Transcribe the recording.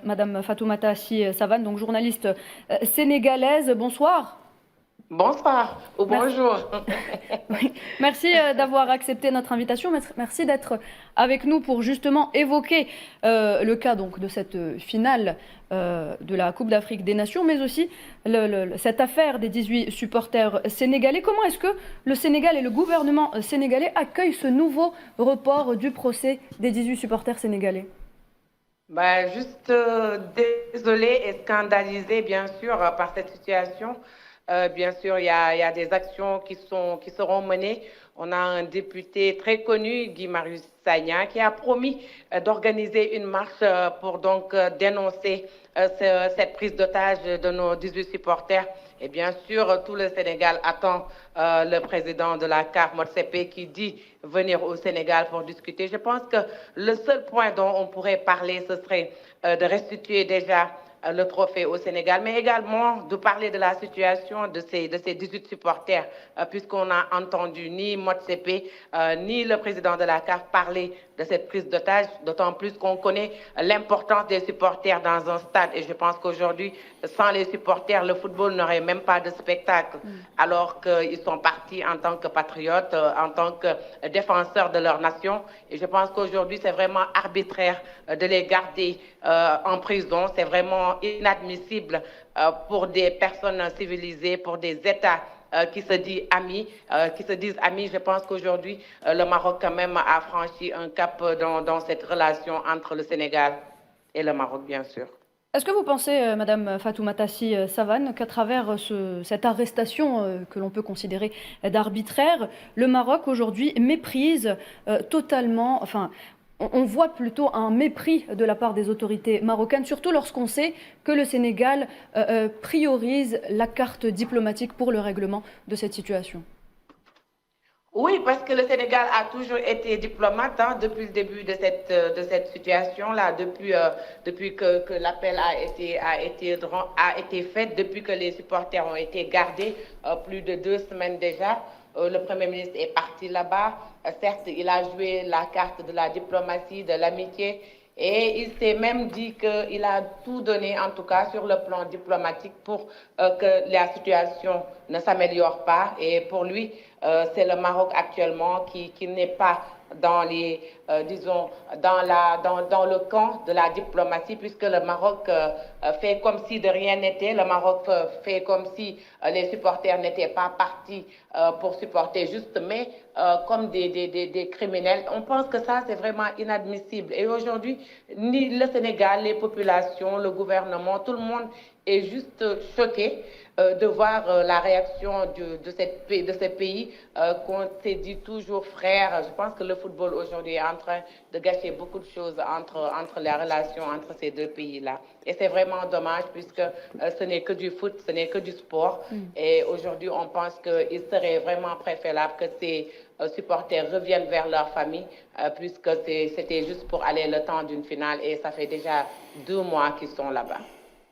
Madame Fatoumata Sy Savane, donc journaliste sénégalaise. Bonsoir. Bonsoir ou Merci, bonjour. oui. Merci d'avoir accepté notre invitation. Merci d'être avec nous pour justement évoquer le cas donc, de cette finale de la Coupe d'Afrique des Nations, mais aussi cette affaire des 18 supporters sénégalais. Comment est-ce que le Sénégal et le gouvernement sénégalais accueillent ce nouveau report du procès des 18 supporters sénégalais? Juste désolée et scandalisée, bien sûr, par cette situation. Bien sûr, il y a des actions qui seront menées. On a un député très connu, Guy Marius Sagna, qui a promis d'organiser une marche pour donc dénoncer cette prise d'otage de nos 18 supporters. Et bien sûr, tout le Sénégal attend le président de la CAF, Motsepe, qui dit venir au Sénégal pour discuter. Je pense que le seul point dont on pourrait parler, ce serait de restituer déjà le trophée au Sénégal, mais également de parler de la situation de ces 18 supporters, puisqu'on n'a entendu ni Motsepe, ni le président de la CAF parler de cette prise d'otage, d'autant plus qu'on connaît l'importance des supporters dans un stade. Et je pense qu'aujourd'hui, sans les supporters, le football n'aurait même pas de spectacle, alors qu'ils sont partis en tant que patriotes, en tant que défenseurs de leur nation. Et je pense qu'aujourd'hui, c'est vraiment arbitraire de les garder en prison. C'est vraiment inadmissible pour des personnes civilisées, pour des États qui se disent amis. Je pense qu'aujourd'hui, le Maroc quand même a franchi un cap dans cette relation entre le Sénégal et le Maroc, bien sûr. Est-ce que vous pensez, Madame Fatoumata Sy Savane, qu'à travers cette arrestation que l'on peut considérer d'arbitraire, le Maroc aujourd'hui méprise totalement, enfin, on voit plutôt un mépris de la part des autorités marocaines, surtout lorsqu'on sait que le Sénégal priorise la carte diplomatique pour le règlement de cette situation? Oui, parce que le Sénégal a toujours été diplomate depuis le début de cette situation-là, depuis que l'appel a été fait, depuis que les supporters ont été gardés plus de 2 semaines déjà. Le Premier ministre est parti là-bas. Certes, il a joué la carte de la diplomatie, de l'amitié, et il s'est même dit qu'il a tout donné, en tout cas sur le plan diplomatique, pour que la situation ne s'améliore pas. Et pour lui, c'est le Maroc actuellement qui n'est pas dans disons, dans le camp de la diplomatie, puisque le Maroc fait comme si de rien n'était. Le Maroc fait comme si les supporters n'étaient pas partis pour supporter juste, mais comme des criminels. On pense que ça, c'est vraiment inadmissible. Et aujourd'hui, ni le Sénégal, les populations, le gouvernement, tout le monde est juste choqué de voir la réaction de ce pays qu'on s'est dit toujours frère. Je pense que le football aujourd'hui est en train de gâcher beaucoup de choses entre les relations entre ces deux pays-là. Et c'est vraiment dommage puisque ce n'est que du foot, ce n'est que du sport. Et aujourd'hui, on pense qu'il serait vraiment préférable que ces supporters reviennent vers leur famille puisque c'était juste pour aller le temps d'une finale et ça fait déjà 2 mois qu'ils sont là-bas.